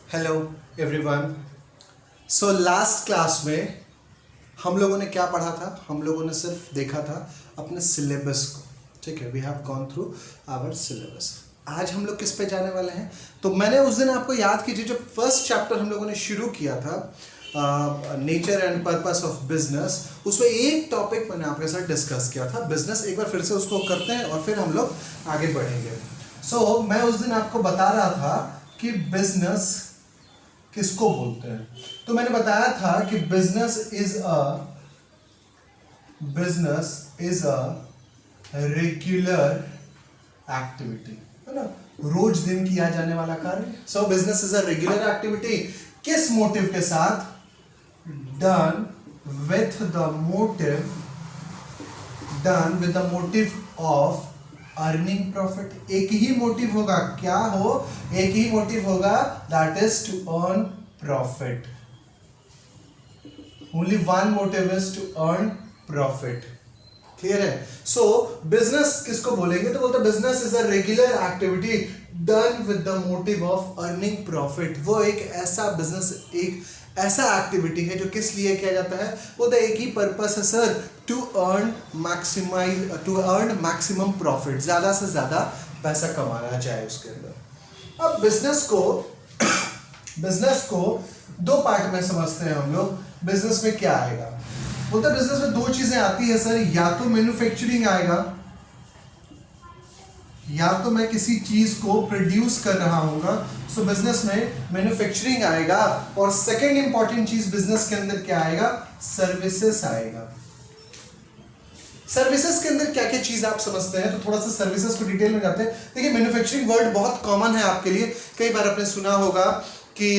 Hello everyone. So last class में हम लोगों ने क्या पढ़ा था? हम लोगों ने सिर्फ देखा था अपने सिलेबस को। ठीक है, we have gone through our syllabus. आज हम लोग किस पे जाने वाले हैं? तो मैंने उस दिन आपको याद कीजिए जब फर्स्ट चैप्टर हम लोगों ने शुरू किया था nature and purpose of business, उसमें एक टॉपिक मैंने आपके साथ डिस्कस किया था बिजनेस। एक बार फिर से उसको करते हैं और फिर हम लोग आगे बढ़ेंगे। सो मैं उस दिन आपको बता रहा था कि बिजनेस किसको बोलते हैं। तो मैंने बताया था कि business is a regular activity, है ना, रोज दिन किया जाने वाला कार्य। So business is a regular activity. किस मोटिव के साथ? Done with the motive of earning profit. एक ही मोटिव होगा, क्या हो? एक ही मोटिव होगा, that is to earn profit. Only one motive is to earn profit. Clear है? सो बिजनेस किसको बोलेंगे? तो बोलते business is a regular activity done with the motive of earning profit. वो एक ऐसा बिजनेस, एक ऐसा एक्टिविटी है जो किस लिए किया जाता है? वो तो एक ही पर्पस है sir, to earn maximum profit, ज्यादा से ज्यादा पैसा कमाना चाहे उसके अंदर। अब बिजनेस को दो पार्ट में समझते हैं हम लोग। बिजनेस में क्या आएगा? बोलते बिजनेस में दो चीजें आती है सर, या तो मैन्युफैक्चरिंग आएगा, या तो मैं किसी चीज को प्रोड्यूस कर रहा हूंगा। सो बिजनेस में मैन्युफैक्चरिंग आएगा। और सेकेंड इंपॉर्टेंट चीज बिजनेस के अंदर क्या आएगा? सर्विसेज आएगा। सर्विसेज के अंदर क्या क्या चीज आप समझते हैं? तो थोड़ा सा सर्विसेज को डिटेल में जाते हैं। देखिए, मैन्युफैक्चरिंग वर्ड बहुत कॉमन है आपके लिए, कई बार आपने सुना होगा कि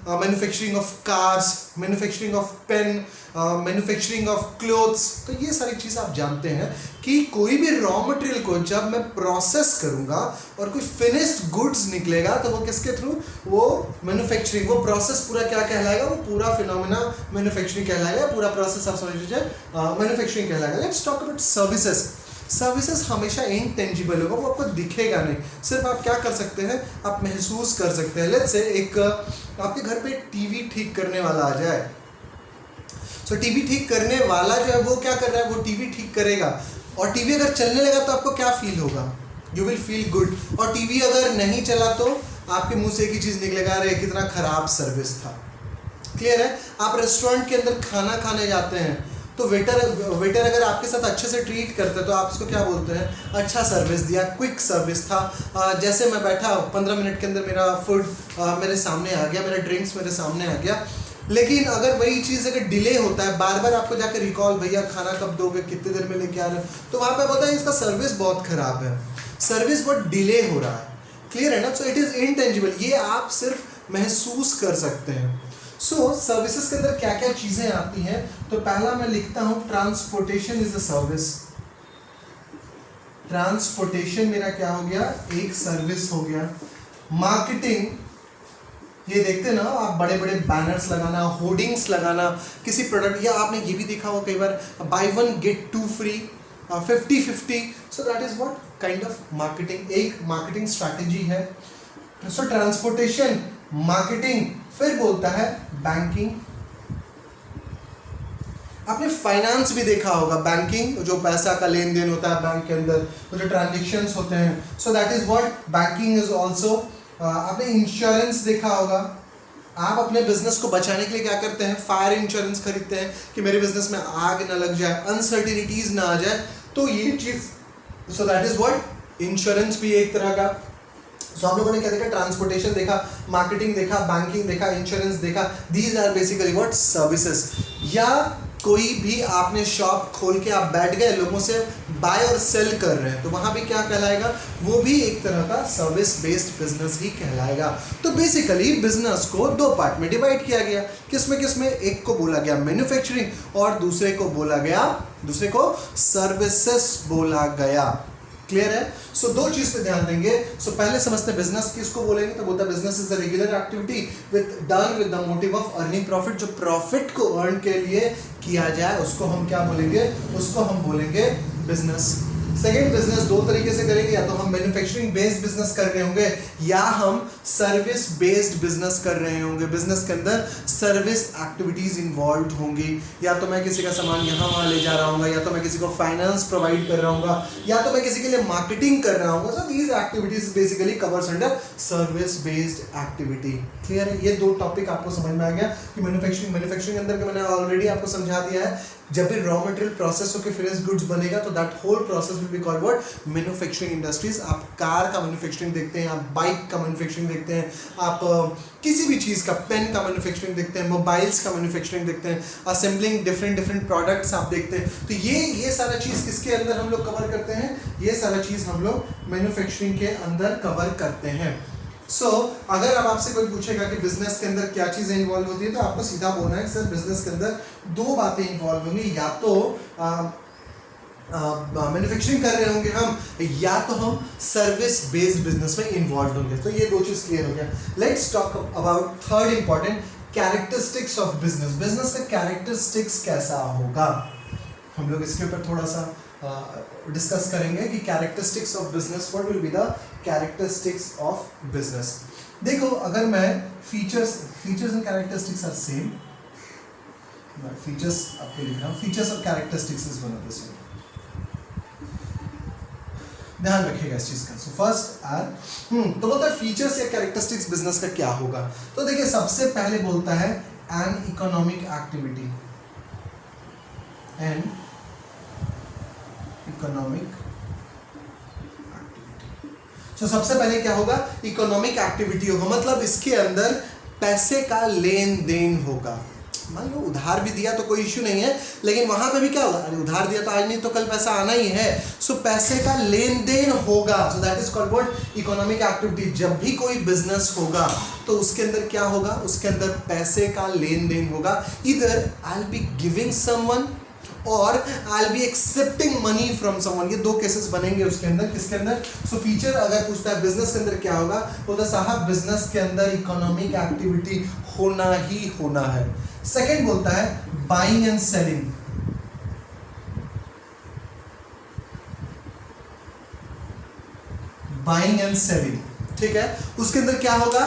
manufacturing of cars, manufacturing of pen, manufacturing of clothes. तो ये सारी चीज़ आप जानते हैं कि कोई भी रॉ मटेरियल को जब मैं प्रोसेस करूंगा और कोई फिनिश्ड गुड्स निकलेगा तो वो किसके थ्रू? वो मैन्युफैक्चरिंग, वो प्रोसेस पूरा क्या कहलाएगा? वो पूरा फिनोमेना मैन्युफैक्चरिंग कहलाएगा। पूरा प्रोसेस आप समझ लीजिए मैन्युफैक्चरिंग कहलाएगा। Let's talk about services. Services हमेशा इनटेंजिबल होगा, वो आपको दिखेगा नहीं, सिर्फ आप क्या कर सकते हैं? आप महसूस कर सकते हैं। लेट्स से एक आपके घर पे टीवी ठीक करने वाला आ जाए। सो टीवी ठीक करने वाला जो है वो क्या कर रहा है? वो टीवी ठीक करेगा, और टीवी अगर चलने लगा तो आपको क्या फील होगा? You will feel good. और टीवी अगर नहीं चला तो आपके मुंह से एक ही चीज़ निकलेगा, अरे कितना खराब सर्विस था। क्लियर है? आप रेस्टोरेंट के अंदर खाना खाने जाते हैं तो वेटर अगर आपके साथ अच्छे से ट्रीट करते हैं तो आप उसको क्या बोलते हैं? अच्छा सर्विस दिया, क्विक सर्विस था। जैसे मैं बैठा 15 मिनट के अंदर मेरा फूड मेरे सामने आ गया, मेरा ड्रिंक्स मेरे सामने आ गया। लेकिन अगर वही चीज़ अगर डिले होता है, बार बार आपको जाकर रिकॉल, भैया खाना कब दोगे, कितने देर में लेके आ रहे हो, तो वहाँ पे बोलता है इसका सर्विस बहुत खराब है, सर्विस बहुत डिले हो रहा है। क्लियर है ना? सो इट इज़ इनटेंजिबल, ये आप सिर्फ महसूस कर सकते हैं। सो सर्विसेज के अंदर क्या क्या चीजें आती हैं? तो पहला मैं लिखता हूं transportation is a service. Transportation मेरा क्या हो गया? एक सर्विस हो गया। मार्केटिंग, ये देखते ना आप, बड़े बड़े बैनर्स लगाना, होर्डिंग्स लगाना किसी प्रोडक्ट, या आपने ये भी देखा होगा कई बार, buy one get two free, 50-50। So that is what kind of marketing, एक मार्केटिंग स्ट्रैटेजी है। So transportation, marketing. फिर बोलता है बैंकिंग। आपने फाइनेंस भी देखा होगा, बैंकिंग जो पैसा का लेन देन होता है बैंक के अंदर, तो जो ट्रांजेक्शन्स होते हैं, सो that is what banking is also. आपने इंश्योरेंस देखा होगा, आप अपने बिजनेस को बचाने के लिए क्या करते हैं? फायर इंश्योरेंस खरीदते हैं कि मेरे बिजनेस में आग ना लग जाए, अनसर्टिनिटीज ना आ जाए, तो ये चीज, सो दैट इज व्हाट इंश्योरेंस भी एक तरह का। सो आप लोगों ने क्या देखा? ट्रांसपोर्टेशन देखा, मार्केटिंग देखा, बैंकिंग देखा, इंश्योरेंस देखा। These are basically what services. या कोई भी आपने शॉप खोल के आप बैठ गए, लोगों से बाय और सेल कर रहे हैं, तो वहां भी क्या कहलाएगा? वो भी एक तरह का सर्विस बेस्ड बिजनेस ही कहलाएगा। तो बेसिकली बिजनेस को दो पार्ट में डिवाइड किया गया। किसमें? एक को बोला गया मैन्युफैक्चरिंग और दूसरे को सर्विसेज बोला गया। क्लियर है? सो दो चीज पे ध्यान देंगे। सो पहले समझते हैं बिजनेस किसको बोलेंगे। तो बोलता है business is a regular activity done with the motive of earning profit. जो प्रॉफिट को अर्न के लिए किया जाए उसको हम क्या बोलेंगे? उसको हम बोलेंगे बिजनेस। सेकेंड बिजनेस दो तरीके से करेंगे, या तो हम मैन्युफैक्चरिंग बेस्ड बिजनेस कर रहे होंगे या हम सर्विस बेस्ड बिजनेस कर रहे होंगे। बिजनेस के अंदर सर्विस एक्टिविटीज इन्वॉल्व होंगी, या तो मैं किसी का सामान यहाँ वहाँ ले जा रहा हूँ, या तो मैं किसी को फाइनेंस प्रोवाइड कर रहा हूँ, या तो मैं किसी के लिए मार्केटिंग कर रहा हूँ। So these activities basically covers under service based activity. Clear है? ये दो टॉपिक आपको समझ में आ गया कि मैन्युफैक्चरिंग अंदर के मैंने ऑलरेडी आपको समझा दिया है। जब भी रॉ मटेरियल प्रोसेस होकर फिनिश गुड्स बनेगा तो that whole process will be called what? Manufacturing industries. आप कार का मैन्युफैक्चरिंग देखते हैं, आप बाइक का मैन्युफैक्चरिंग देखते हैं, आप किसी भी चीज़ का, पेन का मैन्युफैक्चरिंग देखते हैं, मोबाइल्स का मैन्युफैक्चरिंग देखते हैं, असेंबलिंग डिफरेंट प्रोडक्ट्स आप देखते हैं। तो ये सारा चीज़ किसके अंदर हम लोग कवर करते हैं? ये सारा चीज़ हम लोग मैन्युफैक्चरिंग के अंदर कवर करते हैं। अगर अब आपसे कोई पूछेगा कि बिजनेस के अंदर क्या चीजें इन्वॉल्व होती है, तो आपको सीधा बोलना है सर बिजनेस के अंदर दो बातें इन्वॉल्व होंगी, या तो मैन्युफैक्चरिंग कर रहे होंगे हम, या तो हम सर्विस बेस्ड बिजनेस में इन्वॉल्व होंगे। तो ये दो चीज क्लियर हो गया। Let's talk about third important, characteristics of business. Business का कैरेक्टरिस्टिक्स कैसा होगा, हम लोग इसके ऊपर थोड़ा सा डिस्कस करेंगे कि characteristics of business, what will be the characteristics of business. देखो, अगर मैं features and characteristics are same, features आपको लिख रहा हूं, फीचर्स और characteristics is one of the same. ध्यान रखिएगा इस चीज का। सो फर्स्ट आर तो बोलता है फीचर्स या कैरेक्टरिस्टिक्स बिजनेस का क्या होगा। तो देखिए, सबसे पहले बोलता है an economic activity, an economic activity. तो सबसे पहले क्या होगा? इकोनॉमिक एक्टिविटी होगा, मतलब इसके अंदर पैसे का लेन देन होगा। मान लो उधार भी दिया तो कोई इश्यू नहीं है, लेकिन वहां पे भी क्या होगा? अरे उधार दिया तो आज नहीं तो कल पैसा आना ही है। सो पैसे का लेन देन होगा। सो that is called what? Economic activity. जब भी कोई बिजनेस होगा तो उसके अंदर क्या होगा? उसके अंदर पैसे का लेन देन होगा। इधर I will be giving someone और I be accepting money from someone. ये दो केसेस बनेंगे उसके अंदर। किसके अंदर? सो फीचर अगर पूछता है बिजनेस के अंदर क्या होगा, तो साहब बिजनेस के अंदर इकोनॉमिक एक्टिविटी होना ही होना है। सेकंड बोलता है buying and selling. Buying and selling, ठीक है। उसके अंदर क्या होगा?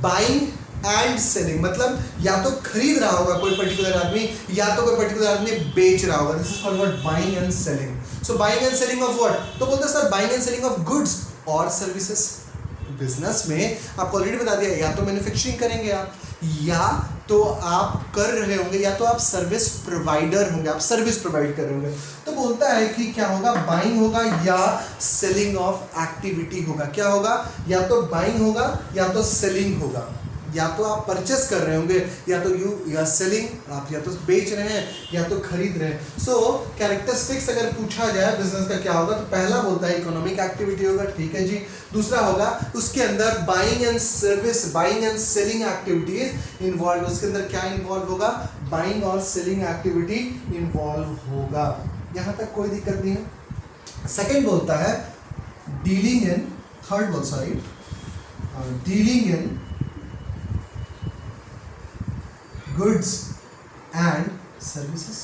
बाइंग एंड सेलिंग, मतलब या तो खरीद रहा होगा कोई पर्टिकुलर आदमी, या तो कोई पर्टिकुलर आदमी बेच रहा होगा। This is called what? Buying and selling. So buying and selling of what? तो बोलते हैं sir buying and selling of goods और सर्विसेज। बिजनेस में आपको ऑलरेडी बता दिया, या तो मैन्युफैक्चरिंग करेंगे आप, या तो आप कर रहे होंगे, या तो आप सर्विस प्रोवाइडर होंगे, आप सर्विस प्रोवाइड कर रहे होंगे। तो बोलता है कि क्या होगा? बाइंग होगा या सेलिंग ऑफ एक्टिविटी होगा। क्या होगा? या तो बाइंग होगा या तो सेलिंग होगा। या तो आप परचेस कर रहे होंगे, या तो यू आर सेलिंग, आप या तो बेच रहे हैं या तो खरीद रहे हैं। सो कैरेक्टरिस्टिक्स अगर पूछा जाए बिजनेस का क्या होगा, तो पहला बोलता है इकोनॉमिक एक्टिविटी होगा, ठीक है जी। दूसरा होगा उसके अंदर buying and service, buying and selling activities involve. उसके अंदर क्या इन्वॉल्व होगा? बाइंग और सेलिंग एक्टिविटी इन्वॉल्व होगा। यहां तक कोई दिक्कत नहीं है। सेकेंड बोलता है डीलिंग इन, थर्ड बोल sorry dealing in goods and services.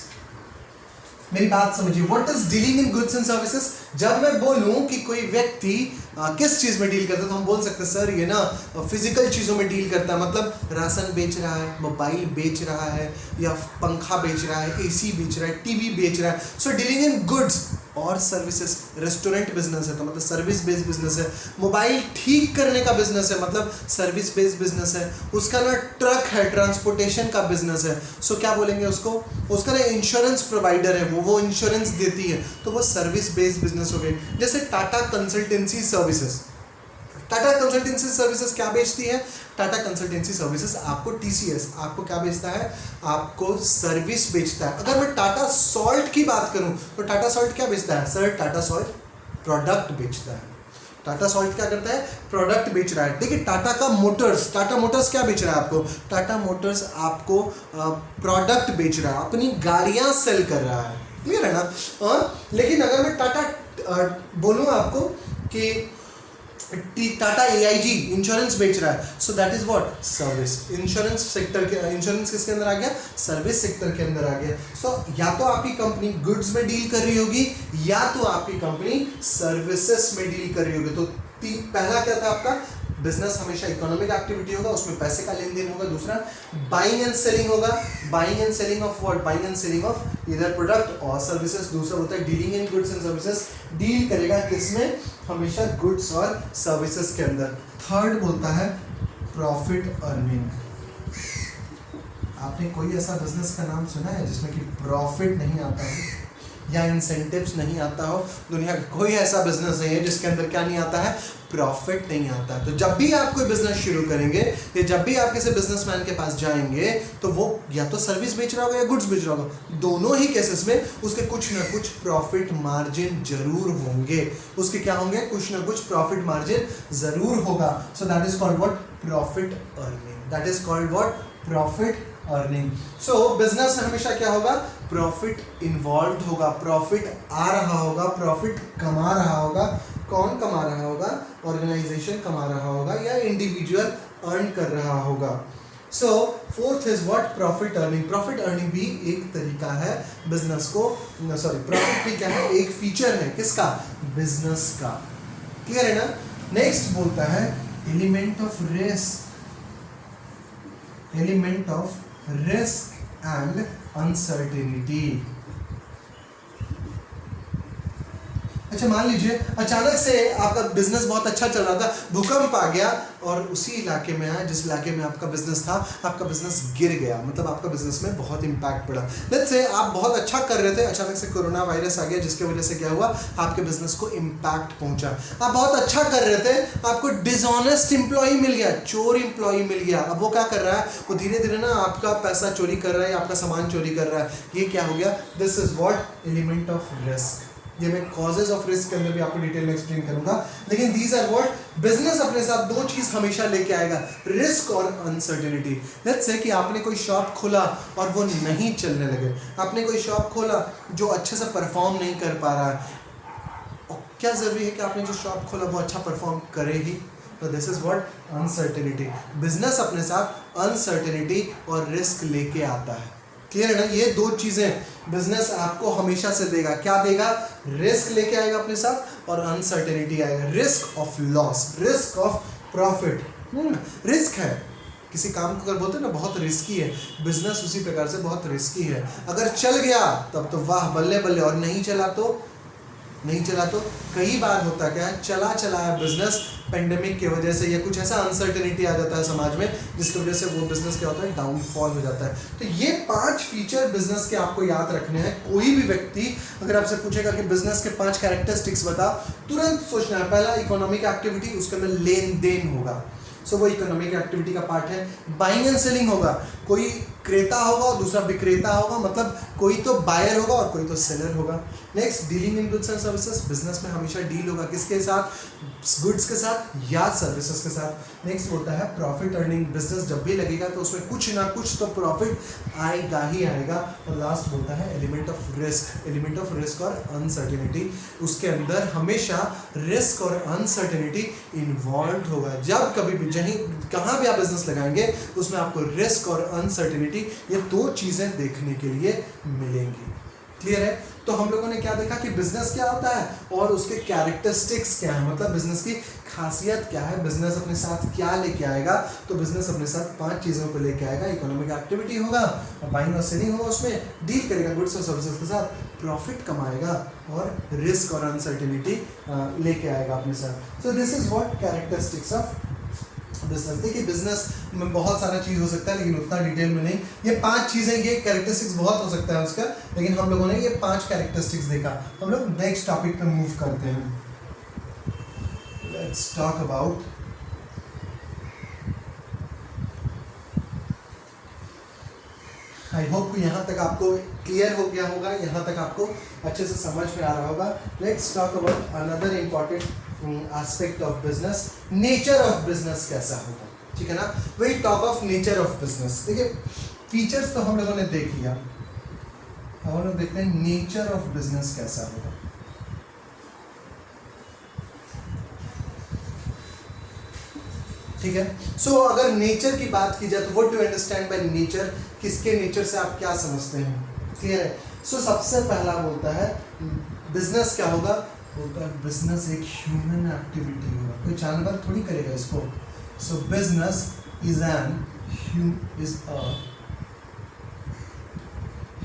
मेरी बात समझिए, what is dealing in goods and services? जब मैं बोलूं कि कोई व्यक्ति किस चीज में डील करता है, तो हम बोल सकते हैं सर ये ना फिजिकल चीजों में डील करता है, मतलब राशन बेच रहा है, मोबाइल बेच रहा है, या पंखा बेच रहा है, एसी बेच रहा है, टीवी बेच रहा है। सो डीलिंग इन गुड्स और सर्विसेज। रेस्टोरेंट बिजनेस है तो मतलब सर्विस बेस्ड बिजनेस है। मोबाइल ठीक करने का बिजनेस है, मतलब सर्विस बेस्ड बिजनेस है। उसका ना ट्रक है, ट्रांसपोर्टेशन का बिजनेस है। सो क्या बोलेंगे उसको? उसका ना इंश्योरेंस प्रोवाइडर है, वो इंश्योरेंस देती है, तो वो सर्विस बेस्ड बिजनेस हो गई। जैसे Tata consultancy services. Tata consultancy services क्या बेचती है? टाटा कंसल्टेंसी सर्विसेज आपको टीसीएस आपको क्या बेचता है? आपको सर्विस बेचता है। अगर मैं टाटा सॉल्ट की बात करूं तो टाटा सॉल्ट क्या बेचता है? सर टाटा सॉल्ट प्रोडक्ट बेचता है। टाटा सॉल्ट क्या करता है? प्रोडक्ट बेच रहा है। देखिए टाटा मोटर्स क्या बेच रहा है आपको? टाटा मोटर्स आपको प्रोडक्ट बेच रहा है, अपनी गाड़ियां सेल कर रहा है। क्लियर है ना? लेकिन अगर मैं टाटा बोलूँ आपको कि टाटा AIG इंश्योरेंस बेच रहा है, सो that is what service. Insurance sector के, इंश्योरेंस किसके अंदर आ गया, सर्विस सेक्टर के अंदर आ गया। सो या तो आपकी कंपनी गुड्स में डील कर रही होगी या तो आपकी कंपनी सर्विसेज में डील कर रही होगी। तो पहला क्या था आपका, बिजनेस हमेशा इकोनॉमिक एक्टिविटी होगा, उसमें पैसे का लेन देन होगा। दूसरा बाइंग एंड सेलिंग होगा, buying and selling of what, buying and selling of इधर प्रोडक्ट और सर्विसेज। दूसरा होता है dealing in goods and services, deal करेगा किसमें, हमेशा गुड्स और सर्विसेज के अंदर। थर्ड बोलता है प्रॉफिट अर्निंग। आपने कोई ऐसा बिजनेस का नाम सुना है जिसमें कि प्रॉफिट नहीं आता है या इंसेंटिव्स नहीं आता हो? दुनिया का कोई ऐसा बिजनेस नहीं है जिसके अंदर क्या नहीं आता है, प्रॉफिट नहीं आता। तो जब भी आप कोई बिजनेस शुरू करेंगे या जब भी आप किसी बिजनेसमैन के पास जाएंगे तो वो या तो सर्विस बेच रहा होगा या गुड्स बेच रहा होगा, दोनों ही केसेस में उसके कुछ ना कुछ प्रॉफिट मार्जिन जरूर होंगे। उसके क्या होंगे, कुछ ना कुछ प्रॉफिट मार्जिन जरूर होगा। सो that is called what, profit earning. That is called what, profit earning. So business में हमेशा क्या होगा, प्रॉफिट इन्वॉल्व होगा, प्रॉफिट आ रहा होगा, प्रॉफिट कमा रहा होगा। कौन कमा रहा होगा, ऑर्गेनाइजेशन कमा रहा होगा या इंडिविजुअल अर्न कर रहा होगा। So fourth is what, profit earning. Profit earning भी एक तरीका है बिजनेस को, सॉरी प्रॉफिट भी क्या है, एक फीचर है किसका, बिजनेस का। क्लियर है ना। नेक्स्ट बोलता है element of risk, element of risk and uncertainty. अच्छा मान लीजिए अचानक से आपका बिजनेस बहुत अच्छा चल रहा था, भूकंप आ गया और उसी इलाके में आया जिस इलाके में आपका बिजनेस था, आपका बिजनेस गिर गया, मतलब आपका बिजनेस में बहुत इंपैक्ट पड़ा। लेट्स से आप बहुत अच्छा कर रहे थे, अचानक से कोरोना वायरस आ गया जिसकी वजह से क्या हुआ, आपके बिजनेस को इंपैक्ट पहुंचा। आप बहुत अच्छा कर रहे थे, आपको डिसऑनेस्ट एम्प्लॉय मिल गया, चोर एम्प्लॉय मिल गया। अब वो क्या कर रहा है, वो धीरे धीरे ना आपका पैसा चोरी कर रहा है, आपका सामान चोरी कर रहा है। ये क्या हो गया, this is what, element of risk. ये मैं कॉजेज ऑफ रिस्क के अंदर भी आपको डिटेल में एक्सप्लेन करूंगा, लेकिन दीज आर व्हाट, बिजनेस अपने साथ दो चीज हमेशा लेके आएगा, रिस्क और अनसर्टेनिटी। लेट्स से कि आपने कोई शॉप खोला और वो नहीं चलने लगे, आपने कोई शॉप खोला जो अच्छे से परफॉर्म नहीं कर पा रहा है, और क्या जरूरी है कि आपने जो शॉप खोला वो अच्छा परफॉर्म करे ही, तो this is what, uncertainty. Business अपने साथ अनसर्टेनिटी और रिस्क लेके आता है। क्लियर है ना। ये दो चीजें बिजनेस आपको हमेशा से देगा। क्या देगा, रिस्क लेके आएगा अपने साथ और अनसर्टेनिटी आएगा। Risk of loss, risk of profit. Risk है किसी काम को, अगर बोलते हैं ना बहुत रिस्की है, बिजनेस उसी प्रकार से बहुत रिस्की है। अगर चल गया तब तो वाह बल्ले बल्ले, और नहीं चला तो कई बार होता क्या है, चला चलाया बिजनेस पेंडेमिक की वजह से या कुछ ऐसा अनसर्टेनिटी आ जाता है समाज में जिसकी वजह से वो बिजनेस क्या होता है, डाउनफॉल हो जाता है। तो ये 5 फीचर बिजनेस के आपको याद रखने हैं। कोई भी व्यक्ति अगर आपसे पूछेगा कि बिजनेस के 5 कैरेक्टरिस्टिक्स बता, तुरंत सोचना है, पहला इकोनॉमिक एक्टिविटी, उसके अंदर लेन देन होगा, सो वो इकोनॉमिक एक्टिविटी का पार्ट है। बाइंग एंड सेलिंग होगा, कोई क्रेता होगा और दूसरा विक्रेता होगा, मतलब कोई तो बायर होगा और कोई तो सेलर होगा। Next dealing in goods and services, business में हमेशा डील होगा किसके साथ, गुड्स के साथ या सर्विसेज के साथ। नेक्स्ट होता है प्रॉफिट अर्निंग, बिजनेस जब भी लगेगा तो उसमें कुछ ना कुछ तो प्रॉफिट आएगा ही आएगा। और लास्ट होता है element of risk, element of risk और अनसर्टेनिटी, उसके अंदर हमेशा रिस्क और अनसर्टेनिटी इन्वॉल्व होगा। जब कभी भी कहाँ भी आप बिजनेस लगाएंगे उसमें आपको रिस्क और अनसर्टेनिटी, ये 2 चीजें देखने के लिए मिलेंगी। क्लियर है। तो हम लोगों ने क्या देखा कि बिजनेस क्या होता है और उसके कैरेक्टरिस्टिक्स क्या है, मतलब बिजनेस की खासियत क्या है, बिजनेस अपने साथ क्या लेके आएगा। तो बिजनेस अपने साथ 5 चीज़ों को लेके आएगा। इकोनॉमिक एक्टिविटी होगा, बाइंग और सेलिंग होगा, उसमें डील करेगा गुड्स और सर्विसेज के साथ, प्रॉफिट कमाएगा और रिस्क और अनसर्टेनिटी लेके आएगा अपने साथ। So this is what characteristics of business. देखिए बिजनेस में बहुत सारा चीज़ हो सकता है लेकिन उतना डिटेल में नहीं। ये 5 चीज़ें, ये कैरेक्टरिस्टिक्स बहुत हो सकता है उसका, लेकिन हम लोगों ने ये 5 कैरेक्टरिस्टिक्स देखा। हम लोग नेक्स्ट टॉपिक पे मूव करते हैं। Let's talk about I hope यहाँ तक आपको क्लियर हो गया होगा, यहाँ तक आपको अच्छे से समझ में आ रहा होगा। Let's talk about another important aspect of business, nature of business कैसा होगा, ठीक है ना। We talk of nature of business. देखिए फीचर्स तो हम लोगों ने देख लिया, अब हम लोग देखते हैं नेचर ऑफ बिजनेस कैसा होगा। ठीक है। सो अगर नेचर की बात की जाए तो what do you understand by nature, किसके नेचर से आप क्या समझते हैं, क्लियर है। सो सबसे पहला बोलता है बिजनेस क्या होगा, बोलता है बिजनेस एक ह्यूमन एक्टिविटी होगा, कोई जानवर थोड़ी करेगा इसको। सो business is a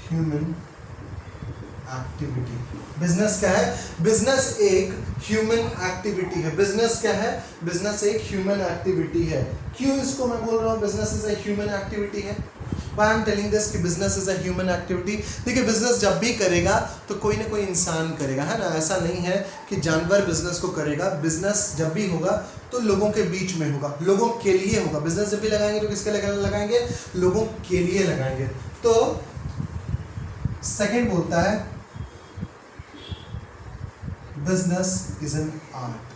human activity. Business क्या है, बिजनेस एक ह्यूमन एक्टिविटी है। बिजनेस क्या है, बिजनेस एक ह्यूमन एक्टिविटी है। क्यों इसको मैं बोल रहा हूँ business is a human activity है, Why I'm telling this कि business is a human activity. देखिए बिजनेस जब भी करेगा तो कोई ना कोई इंसान करेगा, है ना, ऐसा नहीं है कि जानवर बिजनेस को करेगा। बिजनेस जब भी होगा तो लोगों के बीच में होगा, लोगों के लिए होगा। बिजनेस जब भी लगाएंगे तो किसके लिए लगाएंगे, लोगों के लिए लगाएंगे। तो सेकंड बोलता है business is an art.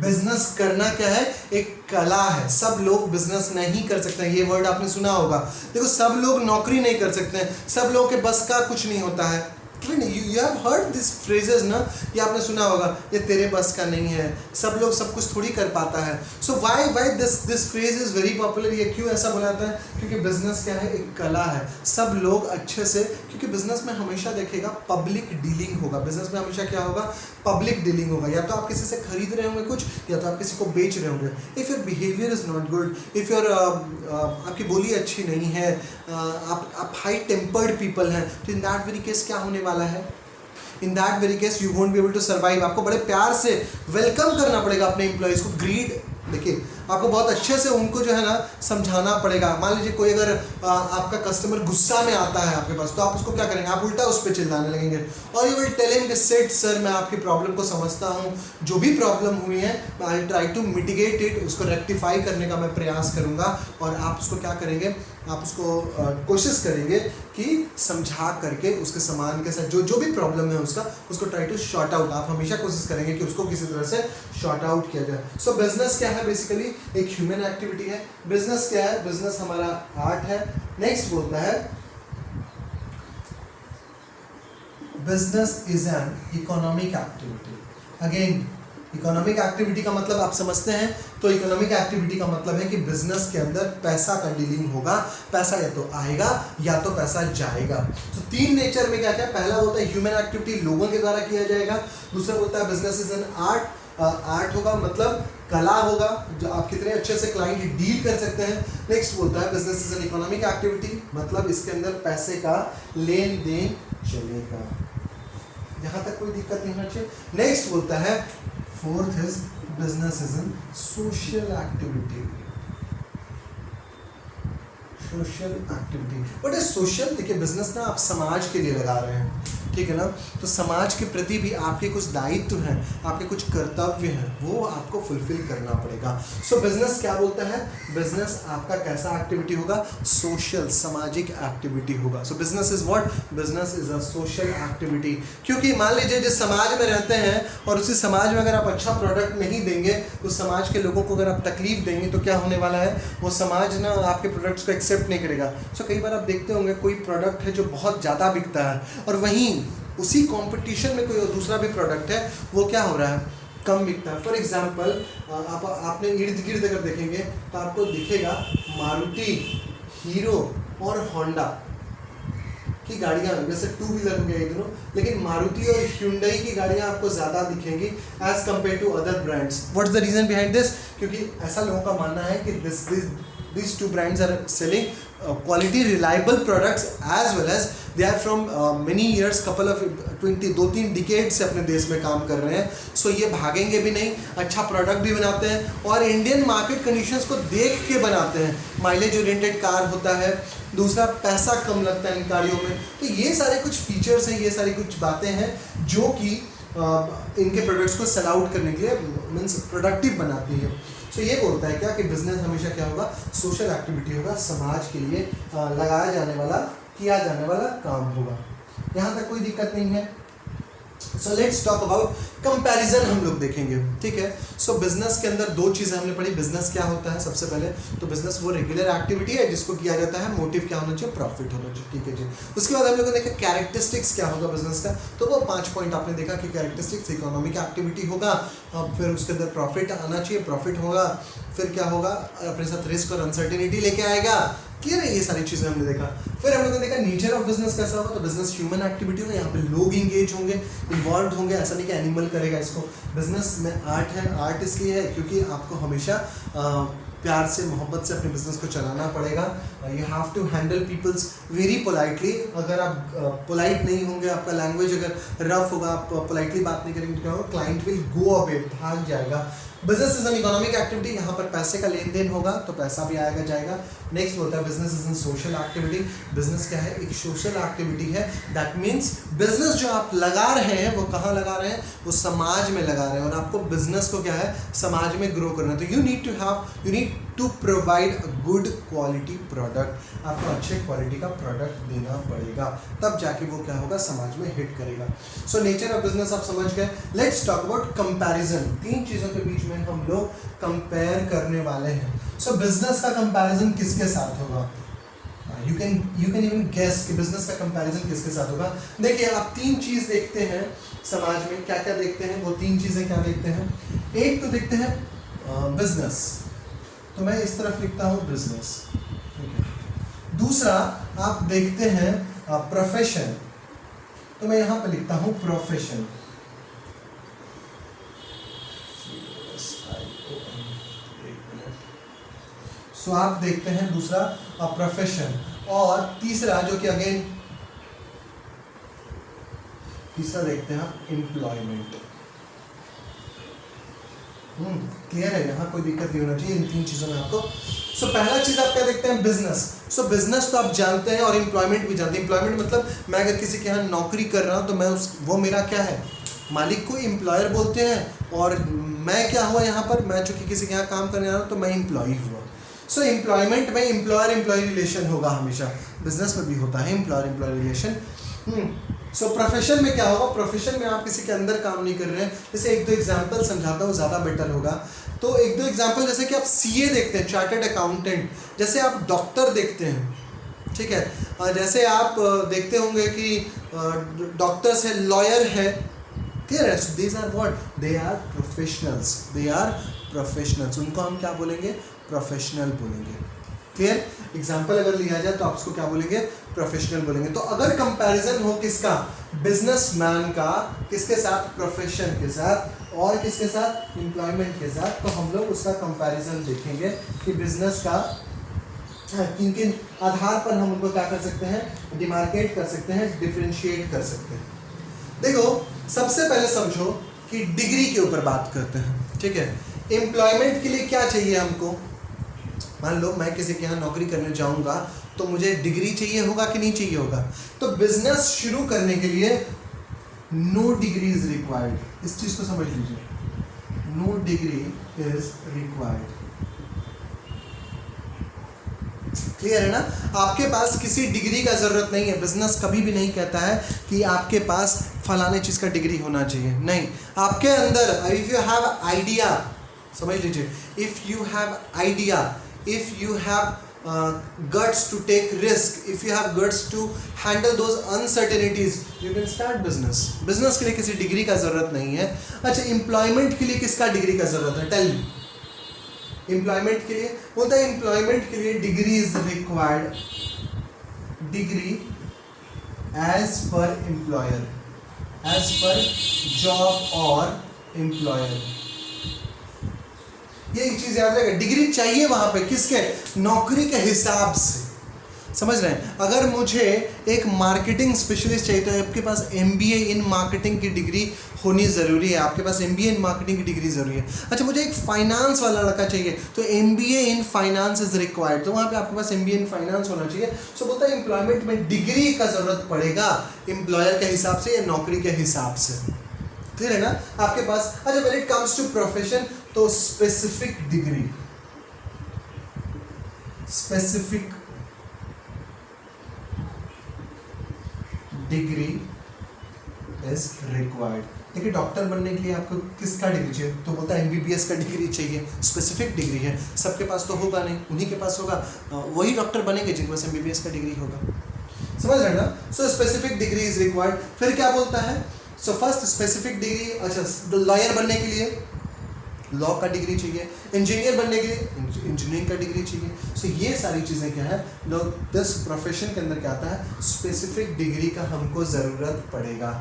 Business करना क्या है, एक कला है। सब लोग बिजनेस नहीं कर सकते हैं, ये वर्ड आपने सुना होगा। देखो सब लोग नौकरी नहीं कर सकते हैं, सब लोगों के बस का कुछ नहीं होता है। You have heard this phrases ना, ये आपने सुना होगा, ये तेरे बस का नहीं है, सब लोग सब कुछ थोड़ी कर पाता है। So why this phrase is very popular. ये क्यों ऐसा बनाता है, क्योंकि बिजनेस क्या है, एक कला है। सब लोग अच्छे से, क्योंकि बिजनेस में हमेशा देखिएगा पब्लिक डीलिंग होगा। बिजनेस में हमेशा क्या होगा, पब्लिक डीलिंग होगा। या तो आप किसी से खरीद रहे होंगे कुछ, या तो आप किसी को बेच रहे होंगे। If your behaviour is not good, if your आपकी बोली अच्छी नहीं है, आप हाई टेम्पर्ड पीपल हैं, तो इन दैट वेरी केस क्या होने वाला है, in that very case you won't be able to survive. आपको बड़े प्यार से वेलकम करना पड़ेगा अपने एम्प्लॉयज़ को। ग्रीड, देखिए आपको बहुत अच्छे से उनको जो है ना समझाना पड़ेगा। मान लीजिए कोई अगर आपका कस्टमर गुस्सा में आता है आपके पास, तो आप उसको क्या करेंगे, आप उल्टा उस पर चिल्लाने लगेंगे और यू विल टेल हिम कि सेट सर मैं आपकी प्रॉब्लम को समझता हूँ, जो भी प्रॉब्लम हुई है I will try to mitigate it, उसको रेक्टिफाई करने का मैं प्रयास करूँगा। और आप उसको क्या करेंगे, आप उसको कोशिश करेंगे कि समझा करके उसके सामान के साथ जो भी प्रॉब्लम है उसको ट्राई टू शॉर्ट आउट। आप हमेशा कोशिश करेंगे कि उसको किसी तरह से शॉर्ट आउट किया जाए। सो बिजनेस क्या है, बेसिकली एक ह्यूमन एक्टिविटी है। बिजनेस क्या है, बिजनेस हमारा आर्ट है। नेक्स्ट बोलता है business is an economic activity. Again economic activity का मतलब आप समझते हैं, तो इकोनॉमिक एक्टिविटी का मतलब है कि बिजनेस के अंदर पैसा का डीलिंग होगा। पैसा या तो आएगा या तो पैसा जाएगा। तो तीन नेचर में क्या क्या, पहला होता है ह्यूमन एक्टिविटी, लोगों के द्वारा किया जाएगा। दूसरा होता है business is an art, art होगा मतलब कला होगा, जो आप कितने अच्छे से क्लाइंट डील कर सकते हैं। नेक्स्ट बोलता है business is an economic activity, मतलब इसके अंदर पैसे का लेन देन चलेगा, यहाँ तक कोई दिक्कत नहीं होना चाहिए। नेक्स्ट बोलता है fourth is business is an social activity. Social activity, what is social, देखिए बिजनेस ना आप समाज के लिए लगा रहे हैं, ठीक है ना, तो समाज के प्रति भी आपके कुछ दायित्व हैं, आपके कुछ कर्तव्य हैं, वो आपको फुलफिल करना पड़ेगा। सो बिजनेस क्या बोलता है, बिजनेस आपका कैसा एक्टिविटी होगा, सोशल, सामाजिक एक्टिविटी होगा। सो business is what, business is a social activity. क्योंकि मान लीजिए जिस समाज में रहते हैं और उसी समाज में अगर आप अच्छा प्रोडक्ट नहीं देंगे, उस समाज के लोगों को अगर आप तकलीफ देंगे, तो क्या होने वाला है, वो समाज ना आपके प्रोडक्ट्स को एक्सेप्ट नहीं करेगा। सो कई बार आप देखते होंगे कोई प्रोडक्ट है जो बहुत ज़्यादा बिकता है और वहीं उसी कंपटीशन में कोई और दूसरा भी प्रोडक्ट है वो क्या हो रहा है, कम बिकता है। फॉर एग्जांपल आपने इर्द गिर्द अगर देखेंगे तो आपको दिखेगा मारुति, हीरो और होंडा की गाड़ियाँ, जैसे टू व्हीलर हो गया ये दोनों, लेकिन मारुति और ह्यूंडई की गाड़ियाँ आपको ज़्यादा दिखेंगी as compare to other brands. What's the reason behind this, क्योंकि ऐसा लोगों का मानना है कि these two brands are selling quality reliable products as well as they are from many years, couple of 2-3 decade से अपने देश में काम कर रहे हैं। सो ये भागेंगे भी नहीं, अच्छा प्रोडक्ट भी बनाते हैं और इंडियन मार्केट कंडीशंस को देख के बनाते हैं। माइलेज ओरिएंटेड कार होता है, दूसरा पैसा कम लगता है इन गाड़ियों में। तो ये सारे कुछ फीचर्स हैं, ये सारी कुछ बातें हैं जो कि इनके प्रोडक्ट्स को सेल आउट करने के लिए मीन्स प्रोडक्टिव बनाती है। सो ये बोलता है क्या कि बिजनेस हमेशा क्या होगा, सोशल एक्टिविटी होगा, समाज के लिए लगाया जाने वाला, किया जाने वाला काम होगा। यहाँ तक कोई दिक्कत नहीं है। So let's talk about comparison हम लोग देखेंगे, ठीक है। सो बिजनेस के अंदर दो चीज़ें हमने पढ़ी। बिजनेस क्या होता है, सबसे पहले तो बिजनेस वो रेगुलर एक्टिविटी है जिसको किया जाता है, मोटिव क्या होना चाहिए, प्रॉफिट होना चाहिए, ठीक है जी। उसके बाद हम लोगों ने देखा कैरेक्टरिस्टिक्स क्या होगा बिजनेस का, तो वो 5 पॉइंट आपने देखा कि कैरेक्टरिस्टिक्स इकोनॉमिक एक्टिविटी होगा, फिर उसके अंदर प्रॉफिट आना चाहिए, प्रॉफिट होगा, फिर क्या होगा, अपने साथ रिस्क और अनसर्टेनिटी लेके आएगा, क्लियर है, ये सारी चीज़ें हमने देखा। फिर हम लोगों ने देखा नेचर ऑफ बिजनेस कैसा होगा, तो बिजनेस ह्यूमन एक्टिविटी होगा, यहाँ पे लोग इंगेज होंगे, इन्वॉल्व होंगे, ऐसा नहीं कि एनिमल करेगा इसको। बिजनेस में आर्ट है, आर्ट इसलिए है क्योंकि आपको हमेशा प्यार से मोहब्बत से अपने बिजनेस को चलाना पड़ेगा। You have to handle peoples very politely. अगर आप पोलाइट नहीं होंगे, आपका लैंग्वेज अगर रफ होगा, आप पोलाइटली बात नहीं करेंगे तो क्या होगा, क्लाइंट विल गो अवे, भाग जाएगा। Business is an economic activity, यहाँ पर पैसे का लेन देन होगा तो पैसा भी आएगा जाएगा। नेक्स्ट होता है business is an social activity. Business क्या है, एक सोशल एक्टिविटी है। दैट मीन्स बिजनेस जो आप लगा रहे हैं वो कहाँ लगा रहे हैं, वो समाज में लगा रहे हैं, और आपको बिजनेस को क्या है, समाज में ग्रो करना है। तो you need to provide a good quality product. आपको अच्छे क्वालिटी का प्रोडक्ट देना पड़ेगा, तब जाके वो क्या होगा, समाज में हिट करेगा। सो नेचर ऑफ बिजनेस आप समझ गए। Let's talk about comparison. 3 चीज़ों के बीच में हम लोग कंपेयर करने वाले हैं। सो बिजनेस का कंपैरिजन किसके साथ होगा, यू कैन इवन गेस कि बिजनेस का कंपैरिजन किसके साथ होगा। देखिए, आप 3 चीज़ देखते हैं समाज में, क्या क्या देखते हैं, वो 3 चीज़ें क्या देखते हैं। एक तो देखते हैं बिजनेस, तो मैं इस तरफ लिखता हूँ बिजनेस, ठीक है। दूसरा आप देखते हैं प्रोफेशन, तो मैं यहाँ पे लिखता हूँ प्रोफेशन। सो आप देखते हैं दूसरा प्रोफेशन, और तीसरा जो कि अगेन तीसरा देखते हैं एम्प्लॉयमेंट। क्लियर है, यहाँ कोई दिक्कत नहीं होना चाहिए इन 3 चीज़ों में आपको। सो पहला चीज़ आप क्या देखते हैं, बिजनेस। सो बिजनेस तो आप जानते हैं और एम्प्लॉयमेंट भी जानते हैं। एम्प्लॉयमेंट मतलब मैं अगर किसी के यहाँ नौकरी कर रहा हूँ तो मैं वो मेरा क्या है, मालिक को एम्प्लॉयर बोलते हैं, और मैं क्या हुआ यहाँ पर, मैं चूँकि किसी के यहाँ काम करने आ रहा हूँ तो मैं एम्प्लॉय हुआ। सो एम्प्लॉयमेंट में एम्प्लॉयर एम्प्लॉय रिलेशन होगा हमेशा, बिजनेस में भी होता है एम्प्लॉयर एम्प्लॉय रिलेशन। सो प्रोफेशन में क्या होगा, प्रोफेशन में आप किसी के अंदर काम नहीं कर रहे हैं। जैसे 1-2 एग्जांपल समझाता हूँ, ज़्यादा बेटर होगा। तो 1-2 एग्जांपल, जैसे कि आप सीए देखते हैं, चार्टर्ड अकाउंटेंट, जैसे आप डॉक्टर देखते हैं, ठीक है, जैसे आप देखते होंगे कि डॉक्टर्स है, लॉयर है, क्लियर है। So these are what, they are professionals, they are professionals. उनको हम क्या बोलेंगे, प्रोफेशनल बोलेंगे, क्लियर। एग्जाम्पल अगर लिया जाए तो आप उसको क्या बोलेंगे, प्रोफेशनल बोलेंगे। तो अगर कंपैरिजन हो किसका, बिजनेसमैन का, किसके साथ, प्रोफेशन के साथ, और किसके साथ, एम्प्लॉयमेंट के साथ, तो हम लोग उसका कंपैरिजन देखेंगे कि बिजनेस का किन किन आधार पर हम उनको क्या कर सकते हैं, डिमार्केट कर सकते हैं, डिफरेंशिएट कर सकते हैं। देखो, सबसे पहले समझो कि डिग्री के ऊपर बात करते हैं, ठीक है। एम्प्लॉयमेंट के लिए क्या चाहिए हमको, मान लो मैं किसी के यहाँ नौकरी करने जाऊंगा तो मुझे डिग्री चाहिए होगा कि नहीं चाहिए होगा। तो बिजनेस शुरू करने के लिए नो डिग्री इज रिक्वायर्ड, इस चीज को समझ लीजिए, no degree is required. Clear है ना, आपके पास किसी डिग्री का जरूरत नहीं है। बिजनेस कभी भी नहीं कहता है कि आपके पास फलाने चीज का डिग्री होना चाहिए, नहीं। आपके अंदर इफ यू हैव आइडिया, समझ लीजिए, if you have idea, if you have guts to take risk, if you have guts to handle those uncertainties, you can start business. business के लिए किसी डिग्री का ज़रूरत नहीं है। अच्छा, एम्प्लॉयमेंट के लिए किसका डिग्री का ज़रूरत है, टेल मी। एम्प्लॉयमेंट के लिए बोलता है, एम्प्लॉयमेंट के लिए degree is required, degree as per employer, as per job और एम्प्लॉयर। ये एक चीज़ याद रखेगा, डिग्री चाहिए वहाँ पे किसके, नौकरी के हिसाब से, समझ रहे हैं। अगर मुझे एक मार्केटिंग स्पेशलिस्ट चाहिए तो आपके पास MBA इन मार्केटिंग की डिग्री होनी ज़रूरी है, आपके पास MBA इन मार्केटिंग की डिग्री ज़रूरी है। अच्छा, मुझे एक फाइनेंस वाला लड़का चाहिए तो MBA in finance is required, तो वहाँ पे आपके पास MBA इन फाइनेंस होना चाहिए। सो बोलता है एम्प्लॉयमेंट में डिग्री का ज़रूरत पड़ेगा एम्प्लॉयर के हिसाब से या नौकरी के हिसाब से, क्लियर है ना आपके पास। अच्छा, when it comes to profession, तो specific degree, specific degree is is required. देखिए डॉक्टर बनने के लिए आपको किसका डिग्री चाहिए, तो बोलता है MBBS का डिग्री चाहिए, स्पेसिफिक डिग्री है, सबके पास तो होगा नहीं, उन्हीं के पास होगा, वही डॉक्टर बनेंगे जिनके पास MBBS का डिग्री होगा, समझ रहे ना। So specific degree is required. फिर क्या बोलता है, सो फर्स्ट स्पेसिफिक डिग्री, अच्छा लॉयर बनने के लिए लॉ का डिग्री चाहिए, इंजीनियर बनने के लिए इंजीनियरिंग का डिग्री चाहिए। सो ये सारी चीज़ें क्या है, लोग दिस प्रोफेशन के अंदर क्या आता है, स्पेसिफिक डिग्री का हमको ज़रूरत पड़ेगा।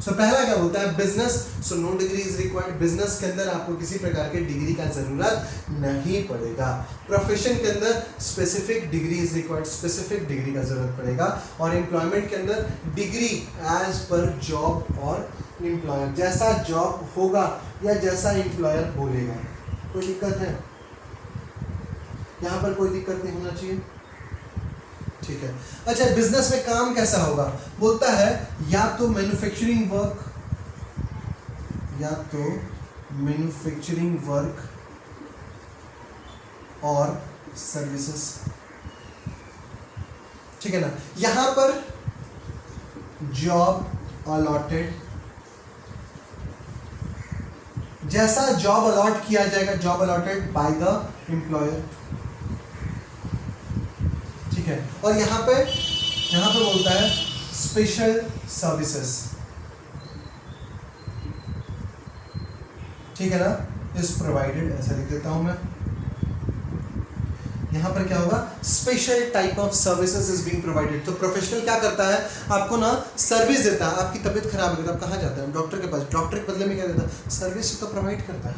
सो पहला क्या बोलता है, business, so no degree is required. Business के अंदर आपको किसी प्रकार के डिग्री का ज़रूरत नहीं पड़ेगा। प्रोफेशन के अंदर specific degree is required, specific degree का ज़रूरत पड़ेगा। और एम्प्लॉयमेंट के अंदर डिग्री एज पर जॉब और एम्प्लॉयर, जैसा जॉब होगा या जैसा एम्प्लॉयर बोलेगा। कोई दिक्कत है यहाँ पर, कोई दिक्कत नहीं होना चाहिए, ठीक है। अच्छा बिजनेस में काम कैसा होगा, बोलता है या तो मैन्युफैक्चरिंग वर्क, या तो मैन्युफैक्चरिंग वर्क और सर्विसेज, ठीक है ना। यहां पर जॉब अलॉटेड, जैसा जॉब अलॉट किया जाएगा, job allotted by the employer, ठीक है। और यहां पे बोलता है स्पेशल सर्विसेज, ठीक है ना, इज प्रोवाइडेड, ऐसा लिख देता हूं मैं। यहाँ पर क्या होगा, special type of services is being provided. तो प्रोफेशनल क्या करता है, आपको ना सर्विस देता है। आपकी तबीयत खराब हो गई तो आप कहाँ जाते हैं, डॉक्टर के पास, डॉक्टर के बदले में क्या देता है, सर्विस तो प्रोवाइड करता है।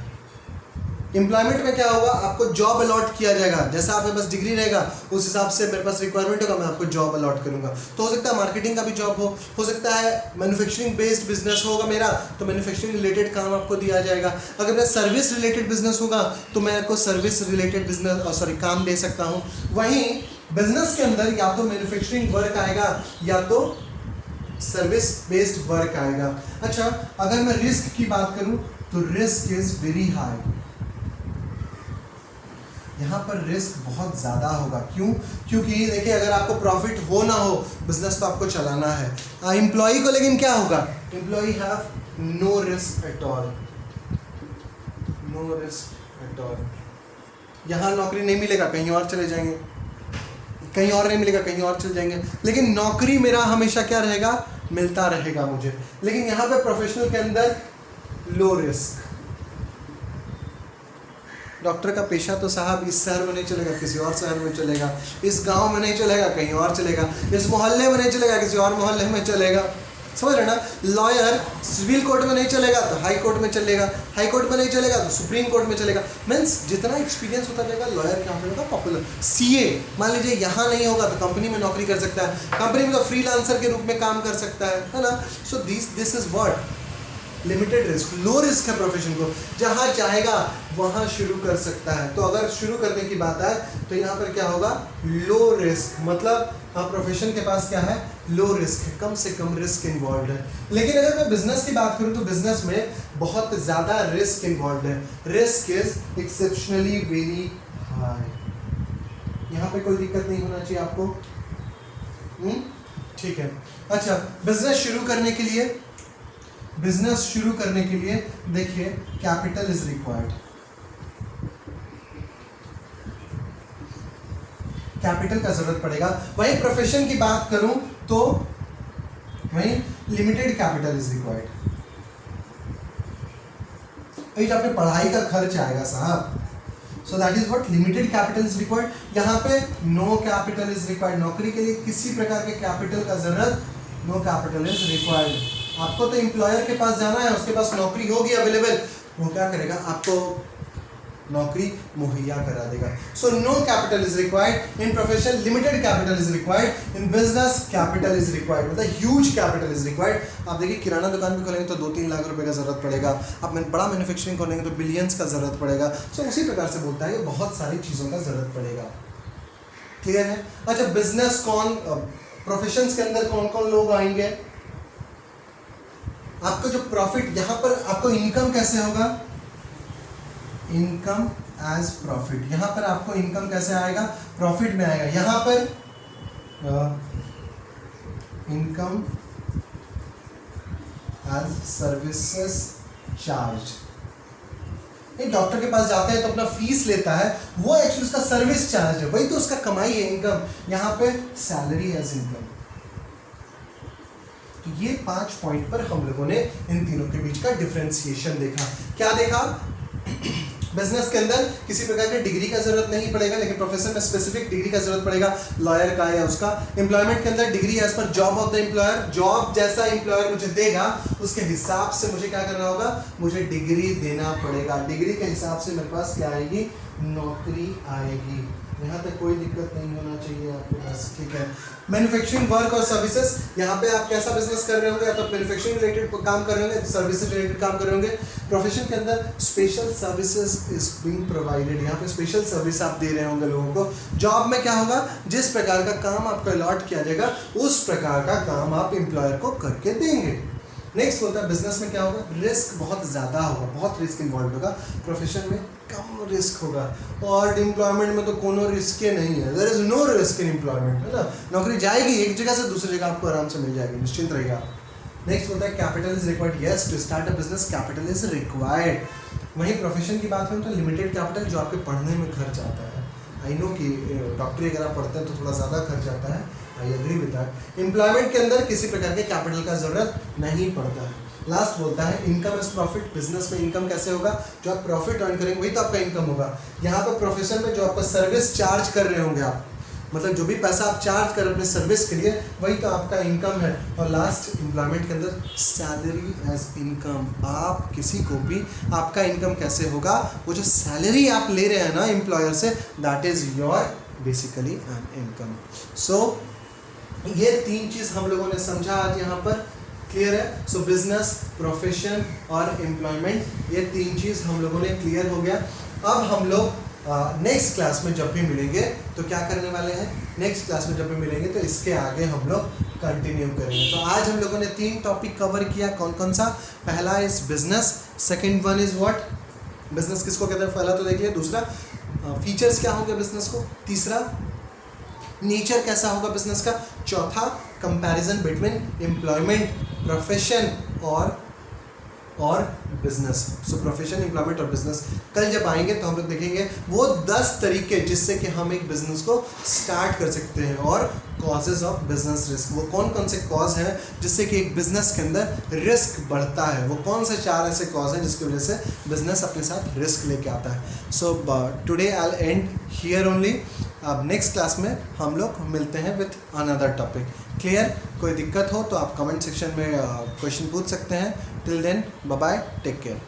एम्प्लॉयमेंट में क्या होगा, आपको जॉब अलॉट किया जाएगा, जैसा आपके पास डिग्री रहेगा उस हिसाब से मेरे पास रिक्वायरमेंट होगा, मैं आपको जॉब अलॉट करूंगा। तो हो सकता है मार्केटिंग का भी जॉब हो सकता है मैन्युफैक्चरिंग बेस्ड बिजनेस होगा मेरा, तो मैन्युफैक्चरिंग रिलेटेड काम आपको दिया जाएगा। अगर मेरा सर्विस रिलेटेड बिजनेस होगा तो मैं आपको सर्विस रिलेटेड बिजनेस काम दे सकता हूँ। वहीं बिजनेस के अंदर या तो मैन्युफैक्चरिंग वर्क आएगा या तो सर्विस बेस्ड वर्क आएगा। अच्छा अगर मैं रिस्क की बात करूं तो रिस्क इज वेरी हाई, यहाँ पर रिस्क बहुत ज़्यादा होगा। क्यों, क्योंकि देखिए अगर आपको प्रॉफिट हो ना हो, बिजनेस तो आपको चलाना है। एम्प्लॉय को लेकिन क्या होगा, employ have no risk at all, no risk at all. यहाँ नौकरी नहीं मिलेगा, कहीं और चले जाएंगे, कहीं और नहीं मिलेगा, कहीं और चले जाएंगे, लेकिन नौकरी मेरा हमेशा क्या रहेगा, मिलता रहेगा मुझे। लेकिन यहाँ पे प्रोफेशनल के अंदर लो रिस्क। डॉक्टर का पेशा तो साहब इस शहर में नहीं चलेगा, किसी और शहर में चलेगा, इस गांव में नहीं चलेगा, कहीं और चलेगा, इस मोहल्ले में नहीं चलेगा, किसी और मोहल्ले में चलेगा, समझ रहे ना। लॉयर सिविल कोर्ट में नहीं चलेगा तो हाई कोर्ट में चलेगा, हाई कोर्ट में नहीं चलेगा तो सुप्रीम कोर्ट में चलेगा। मीन्स जितना एक्सपीरियंस होता जाएगा लॉयर क्या होगा, पॉपुलर। CA मान लीजिए यहाँ नहीं होगा तो कंपनी में नौकरी कर सकता है, कंपनी में तो फ्रीलांसर के रूप में काम कर सकता है ना। So this is what limited risk, low risk है प्रोफेशन को, जहाँ चाहेगा वहाँ शुरू कर सकता है। तो अगर शुरू करने की बात आए तो यहाँ पर क्या होगा, लो रिस्क, मतलब हाँ प्रोफेशन के पास क्या है, लो रिस्क है, कम से कम रिस्क इन्वॉल्व है। लेकिन अगर मैं बिजनेस की बात करूँ तो बिजनेस में बहुत ज़्यादा रिस्क इन्वॉल्व है, risk is exceptionally very high. यहाँ पे कोई दिक्कत नहीं होना चाहिए आपको, ठीक है। अच्छा बिजनेस शुरू करने के लिए देखिए कैपिटल इज रिक्वायर्ड, कैपिटल का जरूरत पड़ेगा। वहीं प्रोफेशन की बात करूं तो वहीं लिमिटेड कैपिटल इज रिक्वायर्ड। जो आपके पढ़ाई का खर्च आएगा साहब, सो that is what limited capital is required. यहाँ पे नो कैपिटल इज रिक्वायर्ड, नौकरी के लिए किसी प्रकार के कैपिटल का जरूरत, नो कैपिटल इज रिक्वायर्ड। आपको तो एम्प्लॉयर के पास जाना है, उसके पास नौकरी होगी अवेलेबल, वो क्या करेगा, आपको नौकरी मुहैया करा देगा। So no capital is required in profession, limited capital is required in business, capital is required, मतलब ह्यूज कैपिटल इज रिक्वायर्ड। आप देखिए किराना दुकान भी खोलेंगे तो 2-3 लाख रुपए का जरूरत पड़ेगा, आप बड़ा मैन्युफैक्चरिंग खोलेंगे तो बिलियंस का जरूरत पड़ेगा। सो उसी प्रकार से बोलता है बहुत सारी चीज़ों का जरूरत पड़ेगा, क्लियर है। अच्छा बिजनेस प्रोफेशंस के अंदर कौन कौन लोग आएंगे, आपको जो प्रॉफिट, यहाँ पर आपको इनकम कैसे होगा, इनकम एज प्रॉफिट, यहाँ पर आपको इनकम कैसे आएगा, प्रॉफिट में आएगा। यहाँ पर इनकम एज सर्विसेज चार्ज। नहीं, डॉक्टर के पास जाते हैं तो अपना फीस लेता है, वो एक्चुअली उसका सर्विस चार्ज है, वही तो उसका कमाई है, इनकम। यहाँ पे सैलरी एज इनकम। तो ये 5 पॉइंट पर हम लोगों ने इन तीनों के बीच का डिफरेंशिएशन देखा। क्या देखा? बिजनेस के अंदर किसी प्रकार की डिग्री का जरूरत नहीं पड़ेगा, लेकिन प्रोफेशन में स्पेसिफिक डिग्री का जरूरत पड़ेगा, लॉयर का या उसका। एम्प्लॉयमेंट के अंदर degree as per job of the employer, job जैसा एम्प्लॉयर मुझे देगा उसके हिसाब से मुझे क्या करना होगा, मुझे डिग्री देना पड़ेगा। डिग्री के हिसाब से मेरे पास क्या आएगी, नौकरी आएगी। यहाँ तक कोई दिक्कत नहीं होना चाहिए आपके पास, ठीक है। मैन्युफैक्चरिंग वर्क और सर्विसेज, यहाँ पे आप कैसा बिजनेस कर रहे होंगे, या तो मैन्युफैक्चरिंग रिलेटेड काम कर रहे होंगे, सर्विसेज रिलेटेड काम कर रहे होंगे। प्रोफेशन के अंदर special services is being provided, यहाँ पे स्पेशल सर्विस आप दे रहे होंगे लोगों को। जॉब में क्या होगा, जिस प्रकार का काम आपको अलॉट किया जाएगा उस प्रकार का काम आप एम्प्लॉयर को करके देंगे। नेक्स्ट होता है बिजनेस में क्या होगा, रिस्क बहुत ज़्यादा होगा, बहुत रिस्क इन्वॉल्व होगा। प्रोफेशन में कम रिस्क होगा, और एम्प्लॉयमेंट में तो कोनो रिस्क ही नहीं है, there is no risk in employment, है ना। नौकरी जाएगी एक जगह से दूसरी जगह आपको आराम से मिल जाएगी, निश्चिंत रहिए आप। नेक्स्ट होता है capital is required, yes to start a business capital is required. वहीं प्रोफेशन की बात करें तो लिमिटेड कैपिटल जो आपके पढ़ने में खर्च आता है। आई नो कि डॉक्टरी अगर आप पढ़ते हैं तो थोड़ा ज़्यादा खर्च आता है, I agree with that. Employment के अंदर किसी प्रकार के कैपिटल का जरूरत नहीं पड़ता है। लास्ट बोलता है इनकम इज प्रॉफिट, बिजनेस में इनकम कैसे होगा, जो आप प्रॉफिट अर्न करेंगे वही तो आपका इनकम होगा। यहाँ पर प्रोफेशन में जो आपका सर्विस चार्ज कर रहे होंगे आप, मतलब जो भी पैसा आप चार्ज कर अपने सर्विस के लिए, वही तो आपका इनकम है। और लास्ट एम्प्लॉयमेंट के अंदर सैलरी एज इनकम, आप किसी को भी आपका इनकम कैसे होगा, वो जो सैलरी आप ले रहे हैं ना एम्प्लॉयर से, that is your basically an income. So ये 3 चीज़ हम लोगों ने समझा आज यहाँ पर, क्लियर है। सो बिजनेस, प्रोफेशन और एम्प्लॉयमेंट, ये 3 चीज़ हम लोगों ने क्लियर हो गया। अब हम लोग नेक्स्ट क्लास में जब भी मिलेंगे तो क्या करने वाले हैं, नेक्स्ट क्लास में जब भी मिलेंगे तो इसके आगे हम लोग कंटिन्यू करेंगे। तो आज हम लोगों ने 3 टॉपिक कवर किया, कौन कौन सा? पहला is business, second one is what, business किसको कहते हैं, पहला तो देख लिया। दूसरा फीचर्स क्या होंगे बिजनेस को, तीसरा नेचर कैसा होगा बिजनेस का, चौथा कंपैरिजन बिटवीन एम्प्लॉयमेंट, प्रोफेशन और बिजनेस। सो प्रोफेशन, एम्प्लॉयमेंट और बिजनेस कल जब आएंगे तो हम लोग देखेंगे वो 10 तरीके जिससे कि हम एक बिजनेस को स्टार्ट कर सकते हैं, और कॉजेज ऑफ बिजनेस रिस्क, वो कौन कौन से कॉज हैं जिससे कि एक बिजनेस के अंदर रिस्क बढ़ता है, वो कौन से 4 ऐसे कॉज हैं जिसकी वजह से बिजनेस अपने साथ रिस्क लेके आता है। So today I will and here only. अब नेक्स्ट क्लास में हम लोग मिलते हैं विथ अनदर टॉपिक। क्लियर? कोई दिक्कत हो तो आप कमेंट सेक्शन में क्वेश्चन पूछ सकते हैं। Till then bye bye, take care.